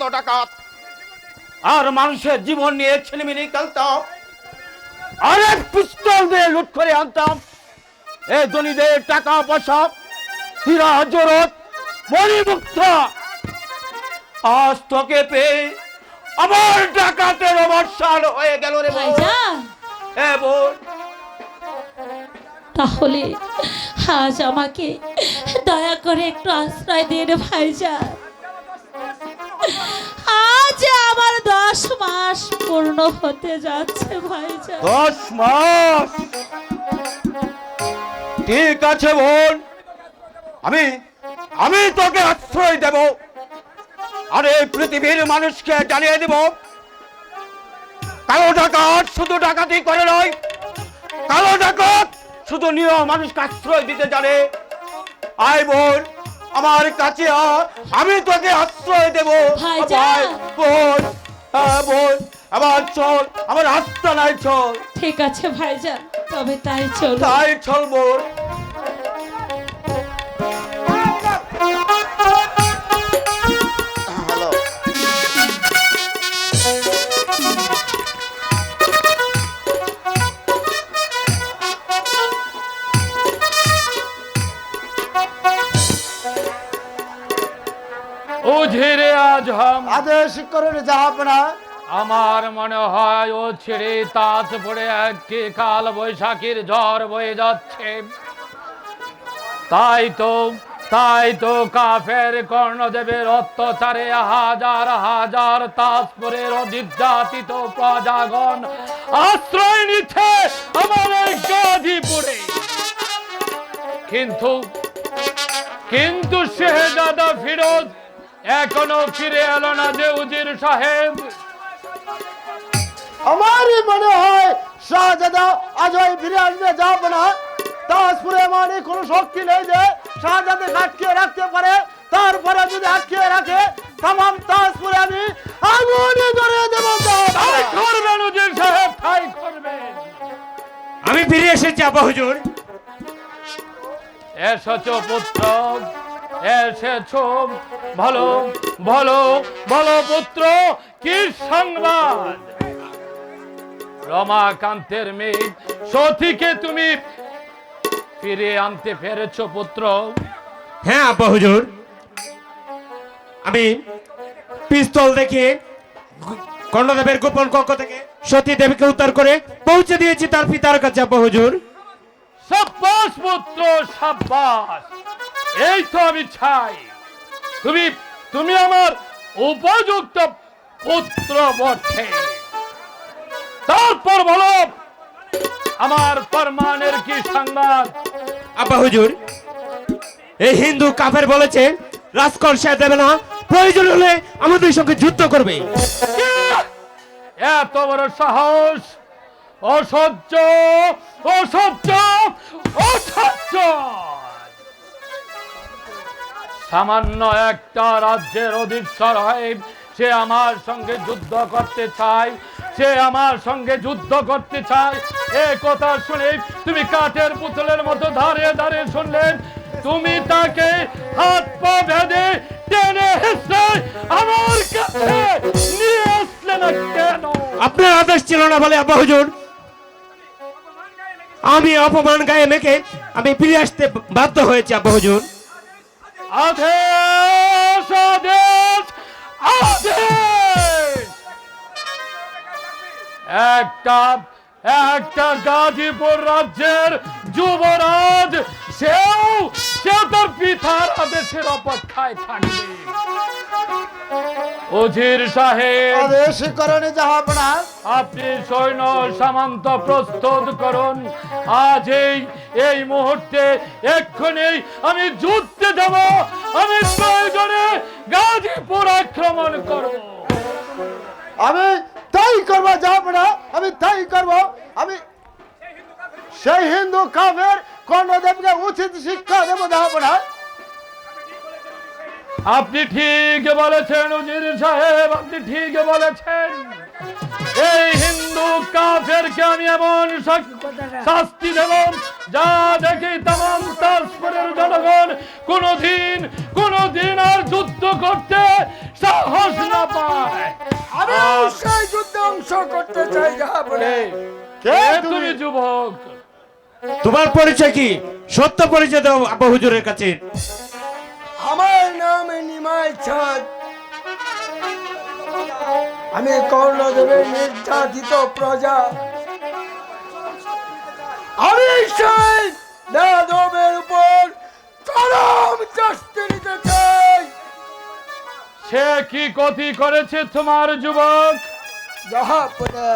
এত ডাকাত আর মানুষের জীবন নিয়ে ছিনিমিনি খেলতাম, অনেক পিস্তল দিয়ে লুট করে আনতাম এই ধনীদের টাকা পয়সা, হীরা জরত, মণিমুক্ত। আজ তোকে পেয়ে আমার ডাকাতের অবসান হয়ে গেল রে ভাইজান। বোন। তাহলে আজ আমাকে দয়া করে একটু আশ্রয় দিন ভাইজান। আজ আমার 10 মাস পূর্ণ হতে যাচ্ছে ভাইজান। 10 মাস? ঠিক আছে বোন, আমি তোকে আশ্রয় দেব, আর এই পৃথিবীর মানুষকে জানিয়ে দেব কালো ডাকাত শুধু ডাকাতি করে নয়, কালো ডাকাত শুধু নিরীহ মানুষকে আশ্রয় দিতে জানে। আয় বোন, আমার কাছে আমি তোকে আশ্রয় দেব। বোন, বোন, আমার চল, আমার আস্তানায় চল। ঠিক আছে ভাইজান, তবে তাই চল। তাই চল বোন। উজিরে আজম, আদেশ করুন জাহাপনা। আমার মনে হয় ও ছেড়ে তাস পড়ে একটি কাল বৈশাখীর ঝড় বয়ে যাচ্ছে। তাই তো কাফের কর্ণদেবের অত্যাচারে হাজার হাজার তাজপুরের নির্যাতিত প্রজাগণ আশ্রয় নিচ্ছে আমার এই গাজীপুরে। কিন্তু শেহজাদা ফিরোজ এখনো ফিরে এলো না যে উজির সাহেব। আমারই মনে হয় শাহজাদা আজই ফিরে আসবে জাহাপনা। তাজপুরে আমার কোনো শক্তি নেই যে শাহজাদা আটকিয়ে রাখতে পারে। তারপরে যদি আটকিয়ে রাখে তামাম তাজপুরে আমি আগুনে ধরিয়ে দেব। তাই করবেন উজির সাহেব, তাই করবেন। আমি ফিরে এসেছি আব্বা হুজুর। এসেছো পুত্র, এসেছো। ভালো ভালো ভালো পুত্র, কি সংবাদ? রমাকান্তের মেয়ে সতীকে তুমি ফিরে আনতে পেরেছো পুত্র? হ্যাঁ আব্বা হুজুর, আমি পিস্তল দেখে কর্ণদেবের গোপন কক্ষ থেকে সতী দেবীকে উদ্ধার করে পৌঁছে দিয়েছি তার পিতার কাছে আব্বা হুজুর। সাব্বাস পুত্র, সাব্বাস। এই তো আমি চাই, তুমি আমার উপযুক্ত পুত্র বটে। তারপর বলো আমার ফরমানের কি সংবাদ? আব্বা হুজুর, এই হিন্দু কাফের বলেছে রাজকল সে দেবে না, প্রয়োজন হলে আমাদের সঙ্গে যুদ্ধ করবে। এত বড় সাহস! অসহ্য, অসহ্য, অসহ্য! সামান্য একটা রাজ্যের অধীশ্বর হয়ে সে আমার সঙ্গে যুদ্ধ করতে চায়, সে আমার সঙ্গে যুদ্ধ করতে চায়। এ কথা শুনে তুমি কাঠের পুতুলের মতো দাঁড়িয়ে দাঁড়িয়ে শুনলেন। তুমি তাকে হাত পা বেঁধে টেনে হেসে আমার কাছে নিয়ে আসলে না কেন? আপনার আদেশ ছিল না বলে আব্বা হুজুর আমি অপমান গায়ে মেখে আমি ফিরে আসতে বাধ্য হয়েছি আব্বা হুজুর। আদেশ, আদেশ, আদেশ! একটা গাজীপুর রাজ্যের যুবরাজ সে তার পিতার আদেশের অপেক্ষায় থাকবে। উজির সাহেব, আদেশ করুন জাহাপনা। আপনি সৈন্য সামন্ত প্রস্তুত করুন। আজ এই মুহূর্তে এক্ষুনি আমি যুদ্ধে যাব। আমি প্রয়োজনে গাজীপুর আক্রমণ করব। আমি তাই করব জাহাপনা, আমি তাই করব। আমি সেই হিন্দু কাফের কর্ণদেবকে উচিত শিক্ষা দেব জাহাপনা। আপনি ঠিক বলেছেন উজির সাহেব, আপনি ঠিক বলেছেন। এই হিন্দু কাফের তাদেরকে আমি এমন শাস্তি দেব যা দেখে তাম তাজপুরের জনগণ কোনোদিন আর যুদ্ধ করতে সাহস না পায়। আমি সেই যুদ্ধে অংশ করতে চাই জাহাপনা। কে তুমি যুবক, তোমার পরিচয় কি? সত্য পরিচয় দাও আব্বা হুজুরের কাছে। আমার নাম নিমাই চাঁদ। আমি কর্ণদেবের নির্যাতিত প্রজা। আমি সেই যাদবের উপর চরম শাস্তি নিতে চাই। সে কি ক্ষতি করেছে তোমার যুবক? জাহাপনা,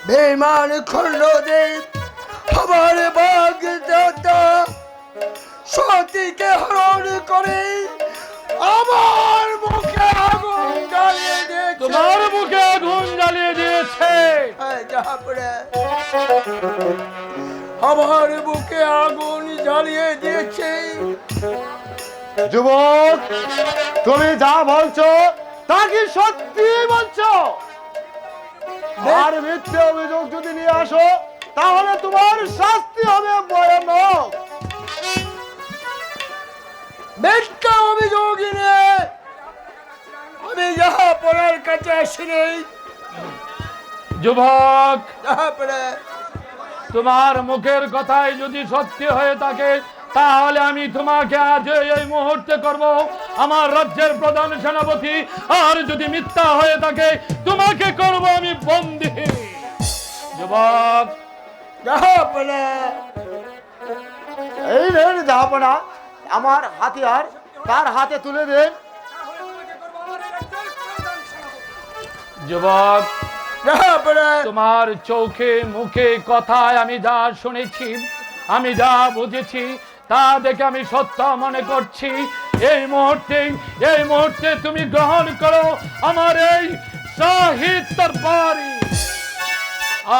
বেঈমান খণ্ডদেব আমার বাগদাতা সতীকে হরণ করে আমার মুখে আগুন জ্বালিয়ে দিয়েছে। তোমার মুখে আগুন জ্বালিয়ে দিয়েছে। হ্যাঁ, জাহাপনা, আমার বুকে আগুন জ্বালিয়ে দিয়েছে। যুবক, তুমি যা বলছো তা কি সত্যি বলছো? আর মিথ্যে অভিযোগ যদি নিয়ে আসো তাহলে তোমার শাস্তি হবে ভয়ানক। মিথ্যা অভিযোগ নিয়ে আমি জাহাপনার কাছে আসিনি। যুবক, জাহাপনা, তোমার মুখের কথাই যদি সত্যি হয়ে থাকে তাহলে আমি তোমাকে আজ এই মুহূর্তে করব আমার রাজ্যের প্রধান সেনাপতি। আর যদি মিথ্যা হয়ে থাকে তোমাকে করব আমি বন্দী। যুবক, জাহাপনা, এই নেন জাহাপনা, আমার হাতিয়ার তার হাতে তুলে দেন। যুবক, জাহাপনা, তোমার চোখে মুখে কথায় আমি যা শুনেছি, আমি যা বুঝেছি তা দেখে আমি সত্য মনে করছি। এই মুহূর্তে তুমি গ্রহণ করো আমার এই শাহী তরবারি।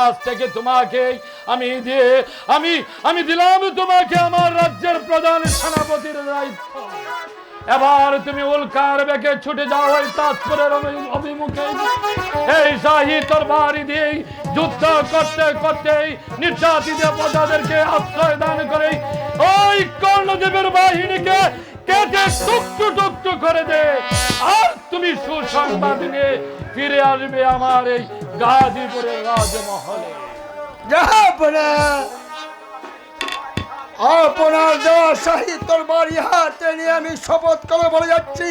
আজ থেকে তোমাকে আমি দিলাম তোমাকে আমার রাজ্যের প্রধান সেনাপতির দায়িত্ব। এবার তুমি উল্কার বেগে ছুটে যাও ওই তাজপুরের অভিমুখে। এই শাহী তরবারি দিয়ে যুদ্ধ করতে করতে নির্যাতিত প্রজাদেরকে আশ্রয় দান করে ওই কর্ণদেবের বাহিনীকে কেটে টুকটু করে দে। আর তুমি সুসংবাদ নিয়ে ফিরে আসবে আমার এই গাজীপুরের রাজমহলে। জাহাপনা, আপনার দেওয়া শাহী তরবারি হাতে নিয়ে আমি শপথ করে বলে যাচ্ছি,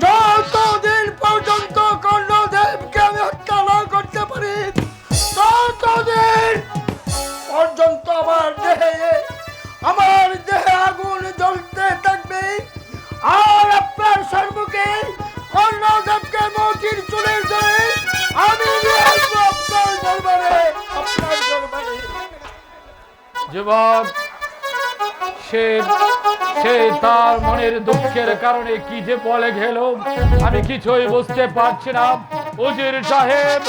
যতদিন পর্যন্ত কর্ণদেবকে আমি হত্যা না করতে পারি ততদিন পর্যন্ত আমার দেহে আগুন জ্বলতে থাকবে। আর আপনার সম্মুখে কর্ণদেবকে মতির চুলের ধরে আমি নিয়ে আসবো আপনার দরবারে। যুবক, সে তার মনের দুঃখের কারণে কি যে বলে গেল আমি কিছুই বুঝতে পারছি না। উজির সাহেব,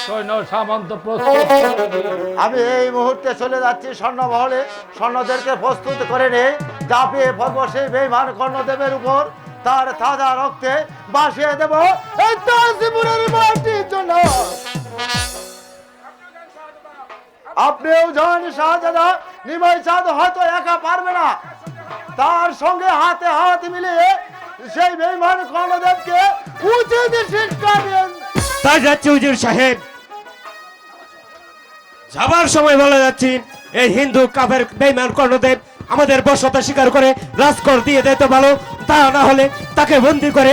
সৈন্য সামন্ত প্রস্তুত। আমি এই মুহূর্তে চলে যাচ্ছি স্বর্ণমহলে। স্বর্ণদেরকে প্রস্তুত করে নে, ঝাঁপিয়ে পড়বো সেই বেঈমান কর্ণদেবের উপর। তার তাজা রক্তে বাসিয়ে দেব এই তাজপুরের মাটির জন্য। আপনিও যান শাহজাদা। নিমাই চাঁদ হয়তো একা পারবে না, তার সঙ্গে হাতে হাত মিলিয়ে সেই বেঈমান কর্ণদেবকে উচিত শিক্ষা দেন। তাই যাচ্ছে হুজুর সাহেব। যাবার সময় বলা যাচ্ছে এই হিন্দু কাফের বেঈমান কর্ণদেব আমাদের বশ্যতা স্বীকার করে রাজকর দিয়ে দিতে ভালো, তা না হলে তাকে বন্দি করে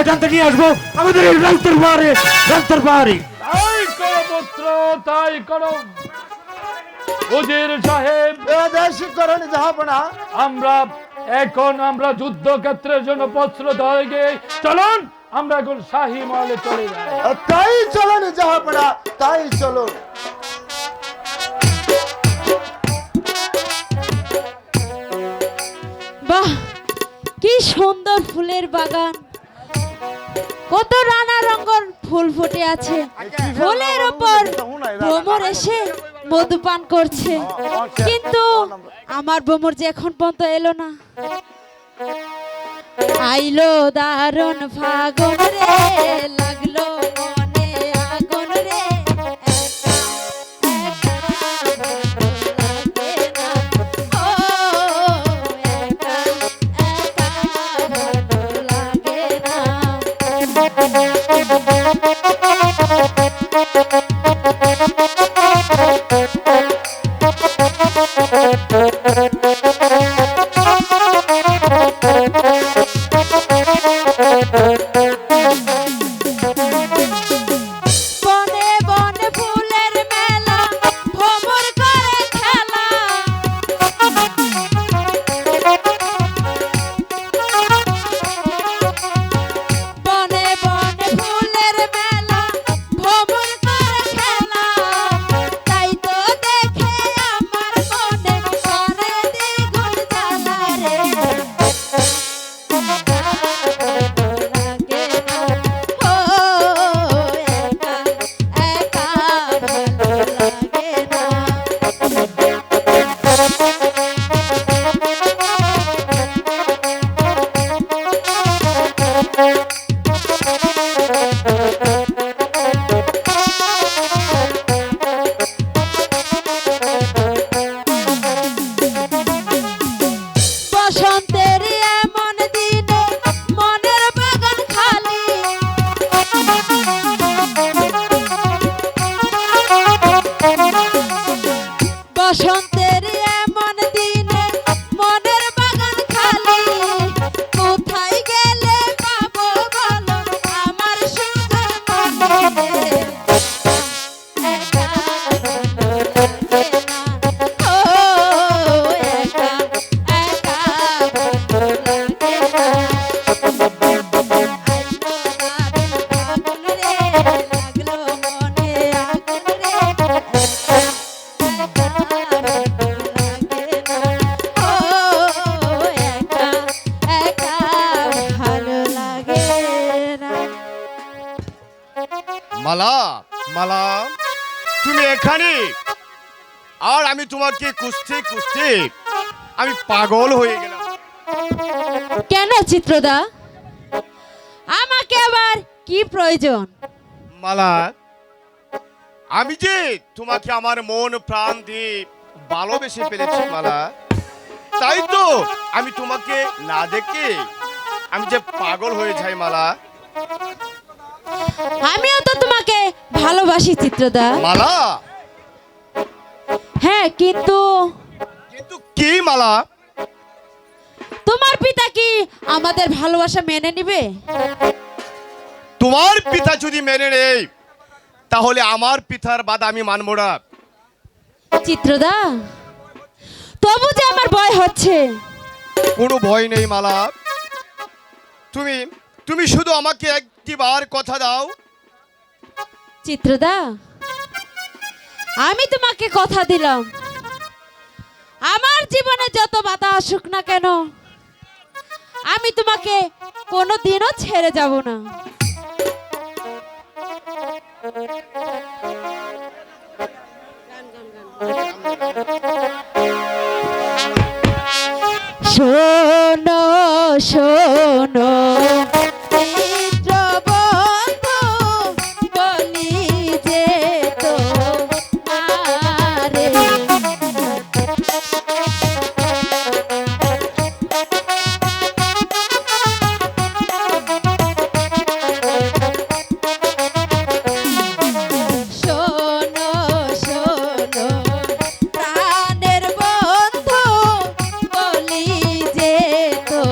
টানতে নিয়ে আসবো আমাদের এই রাজদরবারে। তাই করো পুত্র, তাই করো। উজির সাহেব, জাহাপনা, আমরা যুদ্ধক্ষেত্রের জন্য প্রস্তুত হয়ে গিয়ে চলুন আমরা এখন শাহী মহলে চলে যাই। তাই চলুন জাহাপনা, তাই চলুন। বাহ, কি সুন্দর ফুলের বাগান, কত নানা রঙের ফুল ফুটে আছে। ফুলের উপর ভ্রমর এসে মধুপান করছে, কিন্তু আমার ভ্রমর যে এখন পর্যন্ত এলো না। আইলো দারুণ ফাগুন রে, লাগলো মনে আগুন রে, একা একা ভালো লাগে না। বনে বনে ফুলের মেলা, ভ্রমর করে খেলা, বনে বনে ফুলের মেলা, ভ্রমর করে খেলা, তাই তো দেখে আমার মনে করে দ্বিগুণ জ্বালা রে। লাগে না, ও একা একা ভালো লাগে না। বসন্তের এমন দিনে মনের বাগান খালি, বসন্তের এমন দিনে মনের বাগান খালি, কোথায় গেলে পাবো বলো আমার সুন্দর মনে, একা ভালো লাগে না, ও একা একা ভালো লাগে না। আইলো দারুণ ফাগুন রে, লাগলো মনে আগুন রে, একা ভালো লাগে না, ও একা একা ভালো লাগে না। মালা, মালা, তুমি এখানে? আর আমি তোমাকে খুঁজতে খুঁজতে আমি পাগল হয়ে গেলাম। কেন চিত্রদা, আমাকে আবার কি প্রয়োজন? মালা, আমি যে তোমাকে আমার মন প্রাণ দিয়ে ভালোবেসে ফেলেছি মালা, তাই তো আমি তোমাকে না দেখে আমি যে পাগল হয়ে যাই মালা। আমিও তো তোমাকে ভালোবাসি চিত্রদা। মালা, হ্যাঁ, কিন্তু কিন্তু কি মালা? তোমার পিতা কি আমাদের ভালোবাসা মেনে নিবে? তোমার পিতা যদি মেনে নেয় তাহলে আমার পিতার বাধা আমি মানব না। চিত্রদা, তবু যে আমার ভয় হচ্ছে। কোনো ভয় নেই মালা, তুমি তুমি শুধু আমাকে একটিবার কথা দাও। চিত্রদা, আমি তোমাকে কথা দিলাম, আমার জীবনে যত বাধা আসুক না কেন আমি তোমাকে কোনোদিনও ছেড়ে যাব না। শোনো শোনো মিত্র বন্ধু, বলি যে তো আরে শোনো শোনো প্রাণের বন্ধু, বলি যে তো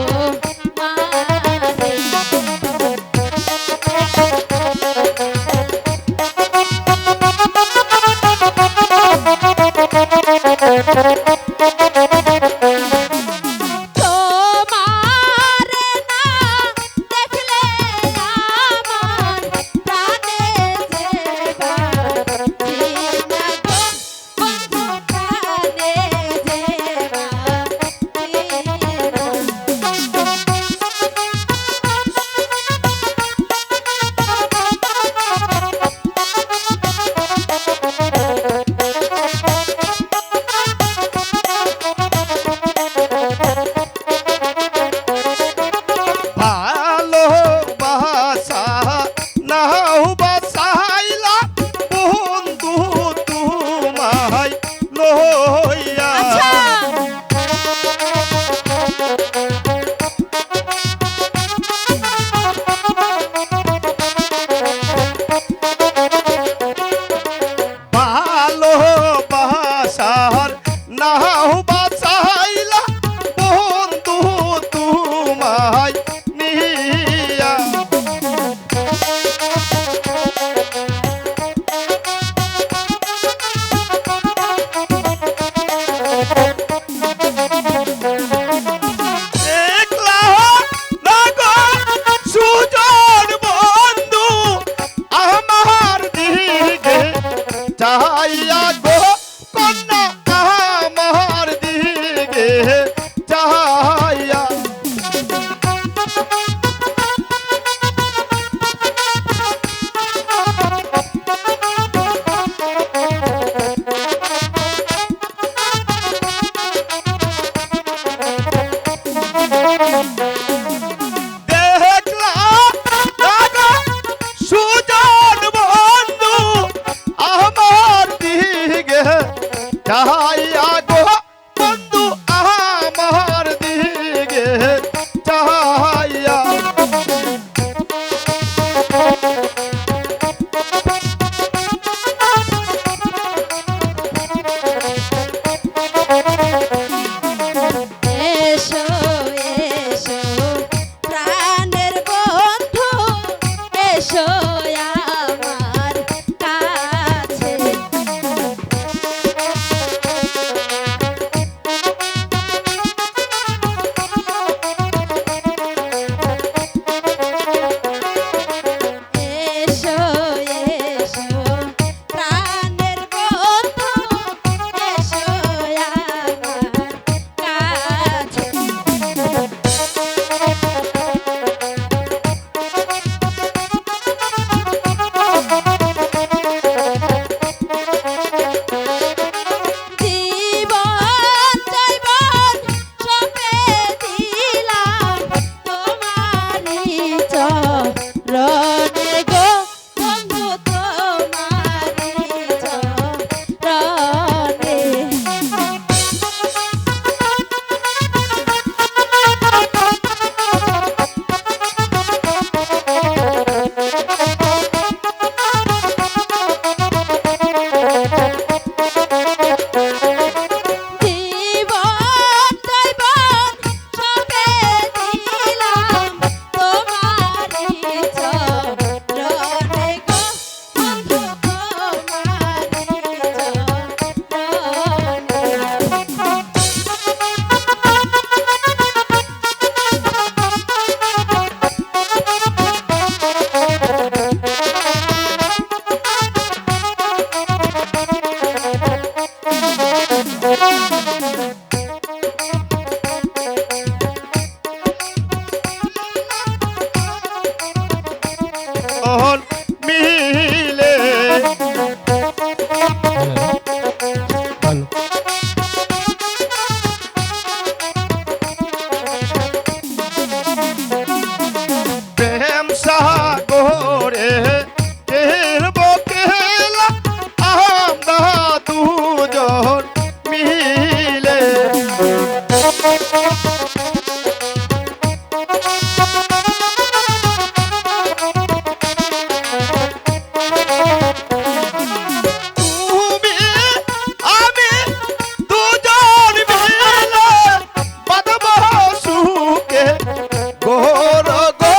গোহর গো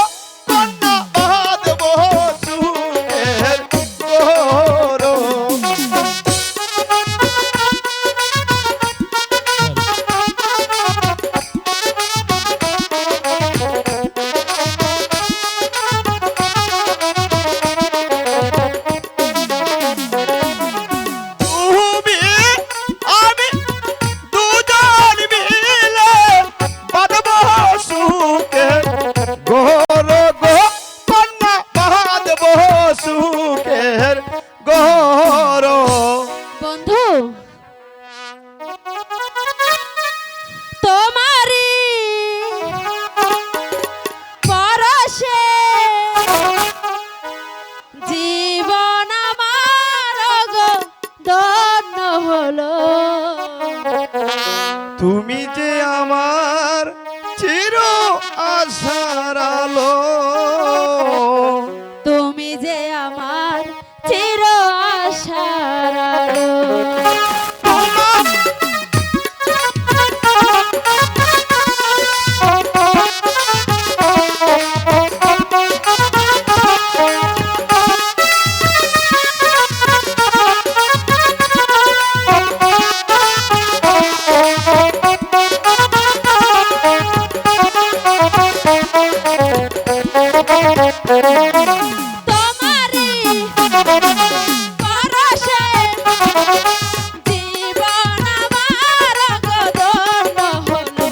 কন্যা মহাদেব সুখের গোহর। তুমি আমি দুজন মিলে বাঁধব সুখের গোহর গো কন্যা মহাদেব সুখের গোহর। বন্ধু তোমারি পরশে জীবন আমার গো ধন্য হলো। তুমি যে আমার চির আশার আলো। তুমি যে আমার চির আশার আলো। তোমারি পরশে জীবন আমার গো ধন্য হলো।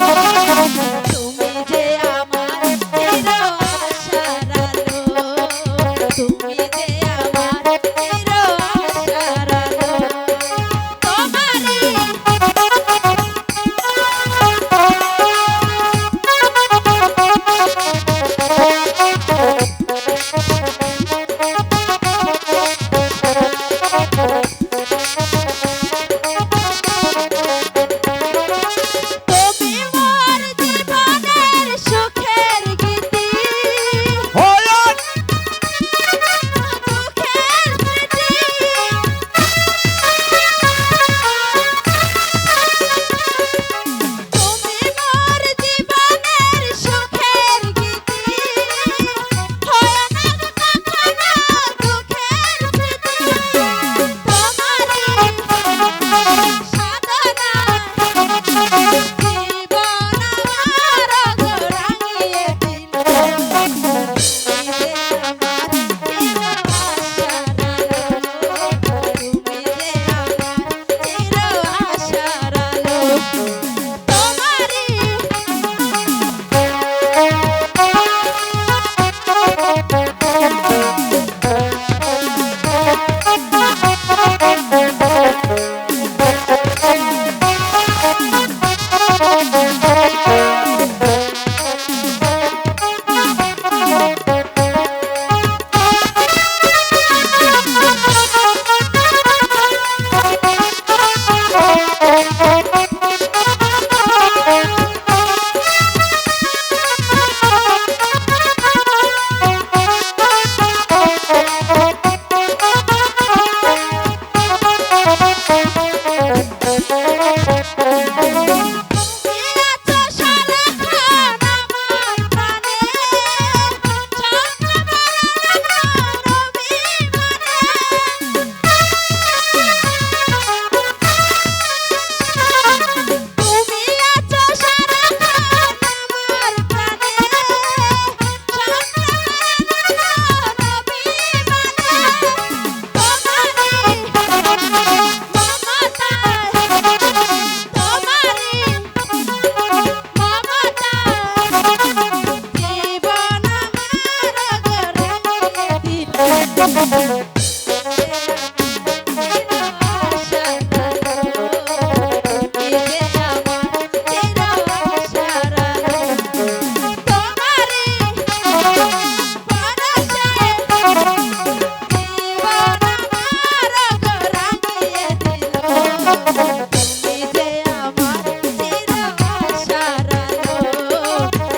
তুমি যে আমার চির আশার আলো। তুমি যে আমার চির আশার আলো। তোমারি তুমি মোর জীবনের সুখের গীতি। হয়ান দুঃখের স্মৃতি। তুমি মোর জীবনের সুখের গীতি। হয় না কখনো দুঃখের স্মৃতি। তোমারি সাধনায় জীবন আমার গো রাঙিয়ে দিল। তুমি যে আমার চির আশার আলো।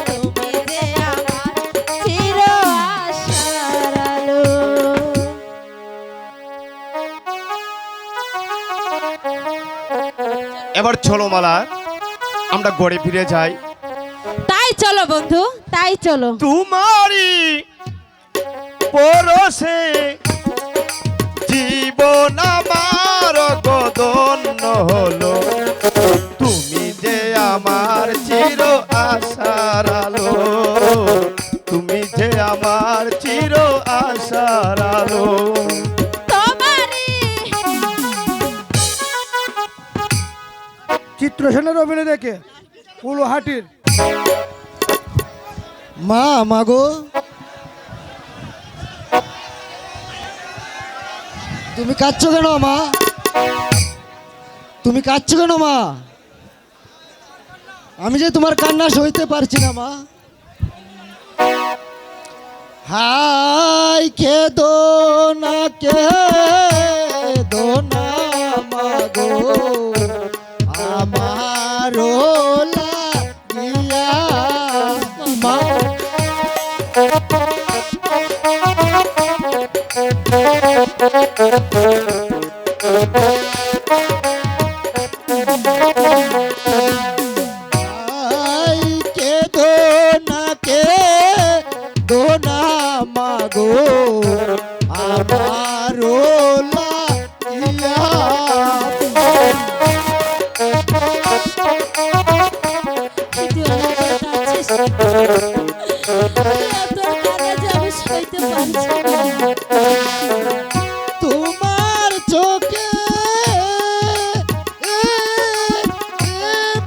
তুমি যে আমার চির আশার আলো। তোমারি এবার চলো মালা, আমরা গড়ে ফিরে যাই। তাই চলো বন্ধু, তাই চলো। তোমারি পরশে জীবন আমার গদন্য হলো, তুমি যে আমার চির আশার আলো, তুমি যে আমার চির আশার আলো। তোমারই চিত্রসেনের অভিনয় দেখে উলুহাটির মা মাগো, তুমি কাঁদছো কেন মা? তুমি কাঁদছো কেন মা? আমি যে তোমার কান্না সইতে পারছি না মা। হাই খেদো না, খেদো না মাগো, আমারো লাগিয়া মা। আই খেদো না, খেদো না মাগো, আমারো লাগিয়া। তুই অনেক কাঁদছিস। তোর কান্না যে আমি সইতে পারছি না। তোমার চোখে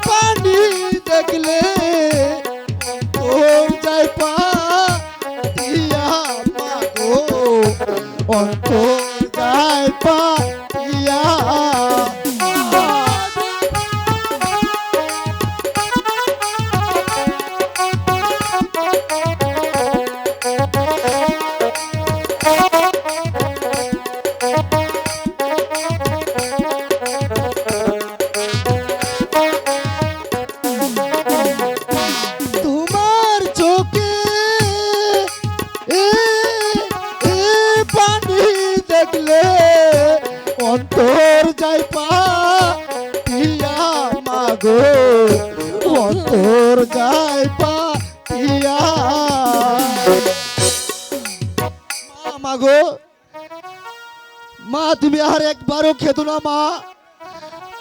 পানি দেখলে তোর যাই পা দিয়া মাগো, অন্তর যাই পা দিয়া। তোমার চোখে পানি দেখলে অন্তর যাই পা দিয়া মাগো, অন্তর যাই পা দিয়া। মাগো মা, তুমি আর একবারও খেতো না মা,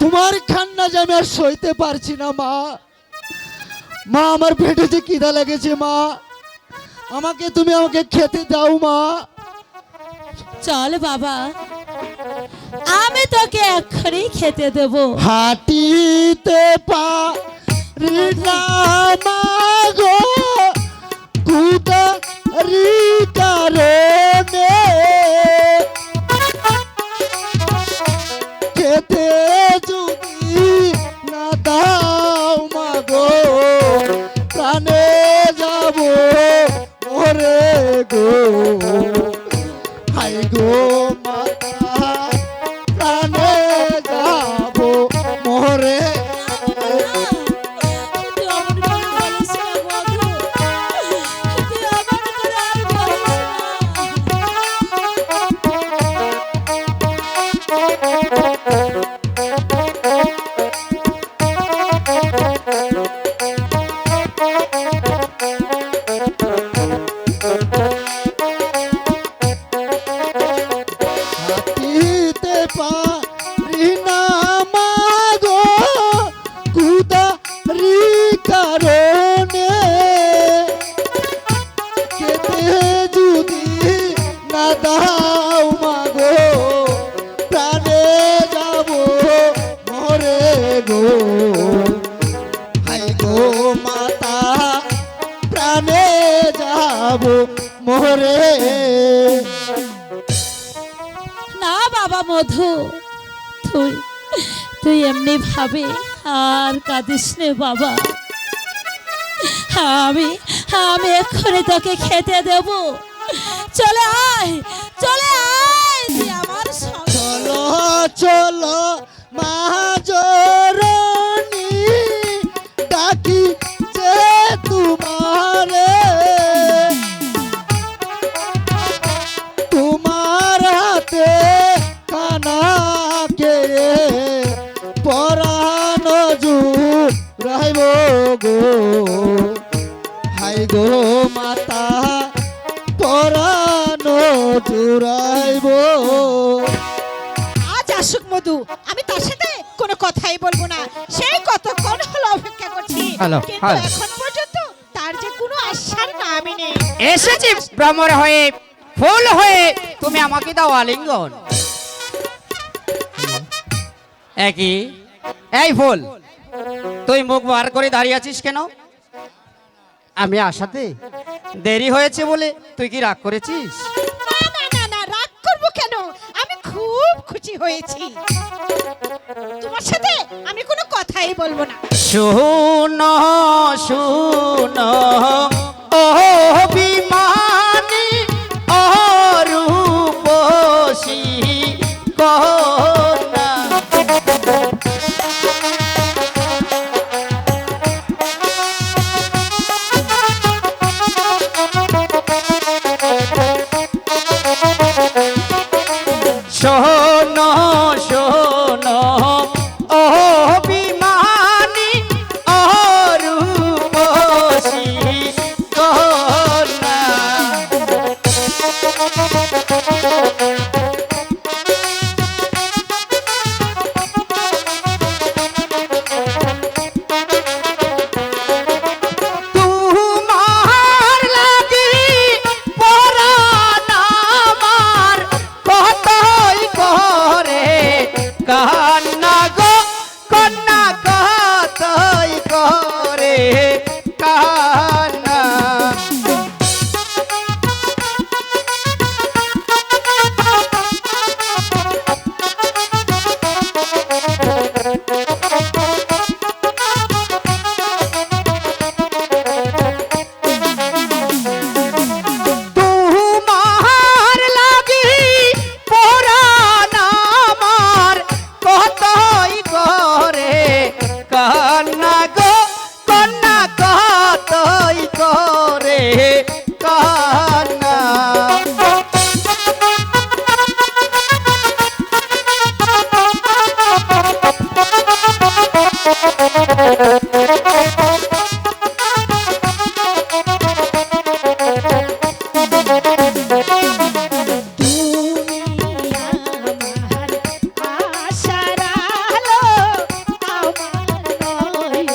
তোমার কান্না যে আমি আর সইতে পারছি না মা। মা আমার পেটে যে খিদা লেগেছে মা, আমাকে খেতে দাও মা। চল বাবা, আমি তোকে এক্ষুনি খেতে দেব। হাঁটিতে পারি না মাগো, কুদারি কারণে, খেতে যদি না দাও মাগো, প্রাণে যাব মরে গো। হাই গো মাতা, প্রাণে যাব মরে। তুই অমন করে বলিস না বন্ধু, তুই অমন করে আর বলিস হাঁটিতে পারি না মাগো, কুদারি কারণে, খেতে যদি না দাও মাগো, প্রাণে যাব মরে গো। হাই গো মাতা, প্রাণে যাব মরে। না বাবা মধু, তুই তুই এমনি ভাবে আর কাঁদিস নে বাবা। আমি আমি এক্ষুনি তোকে খেতে দেব। চলে আয়, চলে আয় তুই আমার সঙ্গে। চলো চলো মহাজরণী, ডাকি যে তোমারে, তোমার হাতে খানা কে পরানো জুড়াইব গো। গো মাতা পরানো জুড়াইব। আজ আসুক মধু, আমি তার সাথে কোনো কথাই বলবো না। সেই কতক্ষণ হলো অপেক্ষা করছি, হ্যালো, কিন্তু হ্যালো। এখন পর্যন্ত তার যে কোনো আশার নামই নেই। এসেছি ভ্রমর হয়ে, ফুল হয়ে, তুমি আমাকে দাও আলিঙ্গন। একই এই ফুল, তুই মুখ বার করে দাঁড়িয়ে আছিস কেন? আমি আসাতে দেরি হয়েছে বলে তুই কি রাগ করেছিস? না না না না, রাগ করবো কেন? আমি খুব খুশি হয়েছি। তোমার সাথে আমি কোনো কথাই বলবো না। শুনো শুনো ও বিমানী ও রূপসী কন্যা, শোনো শোনো ও বিমানী ও রূপসী কন্যা, তোমার লাগি পরাণ আমার কতই করে কান্না গো কন্যা, কতই করে কান্না। তোমার লাগি পরাণ আমার কতই করে কান্না গো কন্যা, কতই করে কান্না। আমার আশার আলো, আমার নয়ন।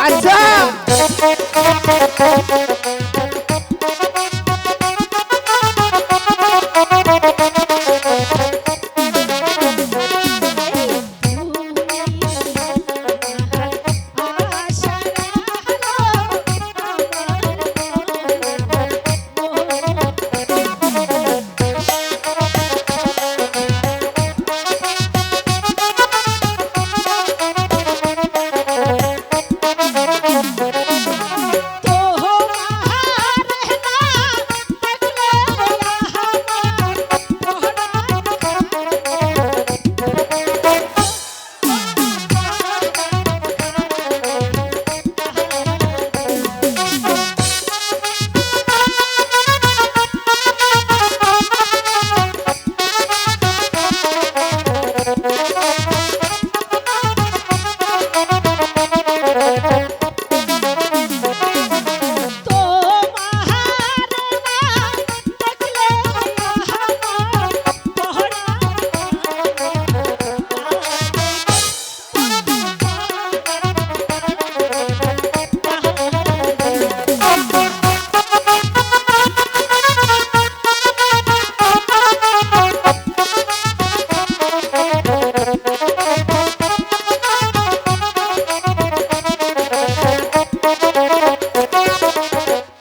আচ্ছা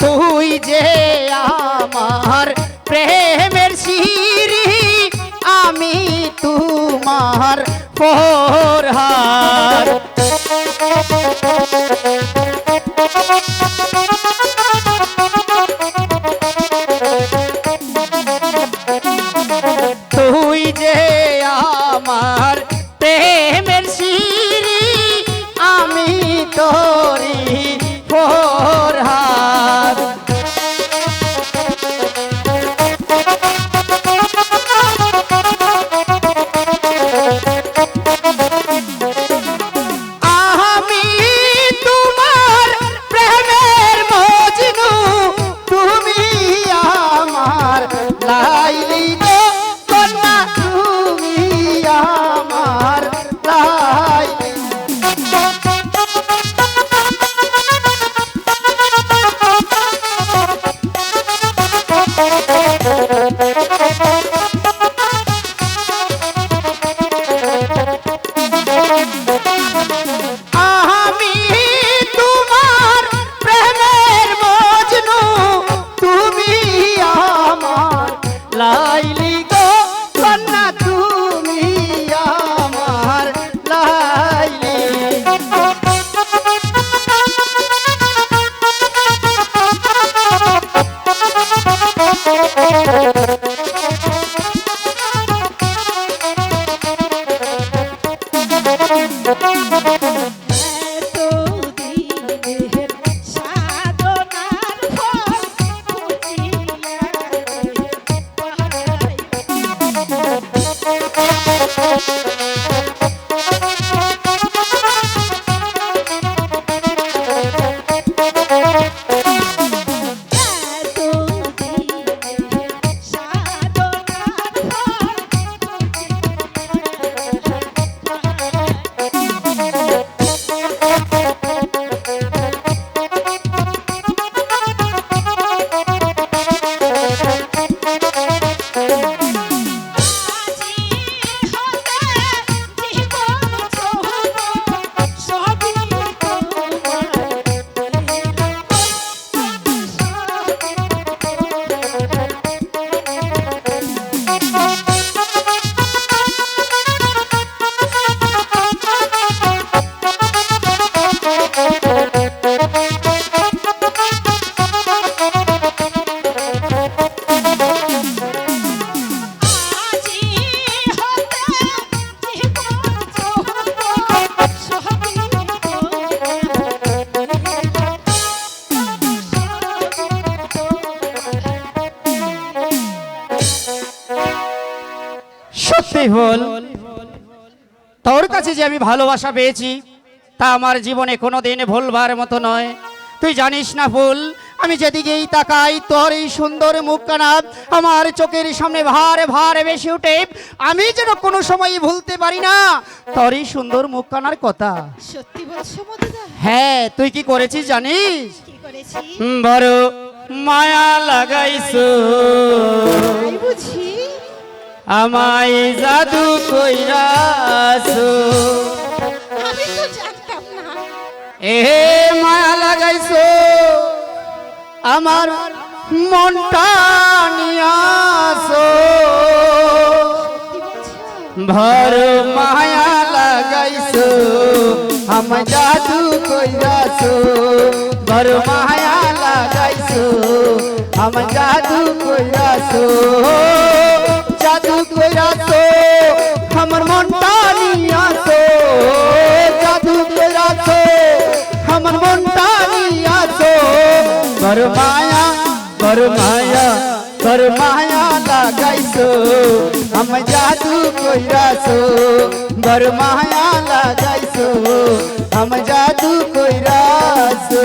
তুই যে আমার প্রেমের সিঁড়ি, আমি তোমার পরহার। তুই যে আমার প্রেমের সিঁড়ি, আমি তোরি পরহার। সত্যি ফুল, তোর কাছে যে আমি ভালোবাসা পেয়েছি তা আমার জীবনে কোনোদিন ভুলবার মতো নয়। তুই জানিস না ফুল, আমি যেদিকেই তাকাই তোর এই সুন্দর মুখখানা আমার চোখের সামনে ভারে ভারে বেশি উঠে। আমি যেন কোনো সময় ভুলতে পারি না তোর এই সুন্দর মুখখানার কথা। সত্যি বলছো মধুদা? হ্যাঁ, তুই কি করেছিস জানিস? কি করেছি? বড় মায়া লাগাইছো, তাই বুঝি? আমায় জাদু কইরাছো। আমি তো জানতাম না। এ মায়া লাগাইছো, আমার মনটা নিয়াছো। সত্যি বলছো? ভর মায়া লাগাইছো, আমায় জাদু কইরাছো। ভর মায়া লাগাইছো, আমায় জাদু কইরাছো। জাদু কইরাছো, আমার মনটা নিয়াছো। জাদু কইরাছো, আমার মনটা নিয়াছো। ভর মায়া, ভর মায়া, ভর মায়া লাগাইছো, আমায় জাদু কইরাছো। ভর মায়া লাগাইছো, আমায় জাদু কইরাছো।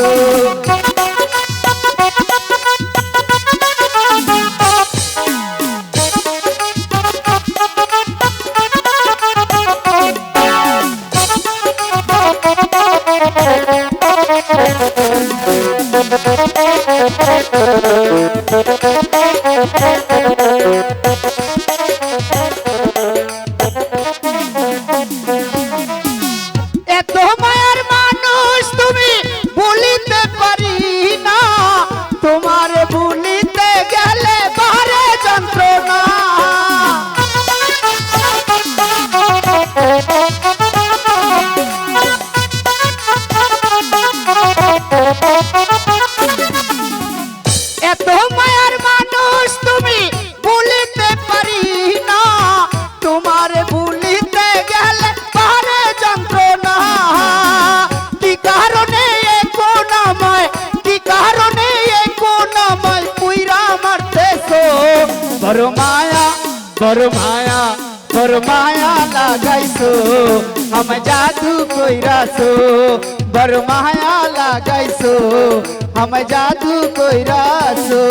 এত মায়ার মানুষ তুমি, বলিতে পারি না। তোমার ভুলিতে গেলে বারে যন্ত্রণা। এত মায়ার মানুষ তুমি, বলিতে পারি না। তোমার ভুলিতে গেলে বারে যন্ত্রণা। কি কারণে এ কোনাময়, কি কারণে এ কোনাময় পুইরা মারতেছো। বড় মায়া, বড় মায়া, বড় মায়া লাগাইছো, আমায় জাদু কইরাছো। বড় মায়া লাগাইছো, আমায় জাদু কইরাছো।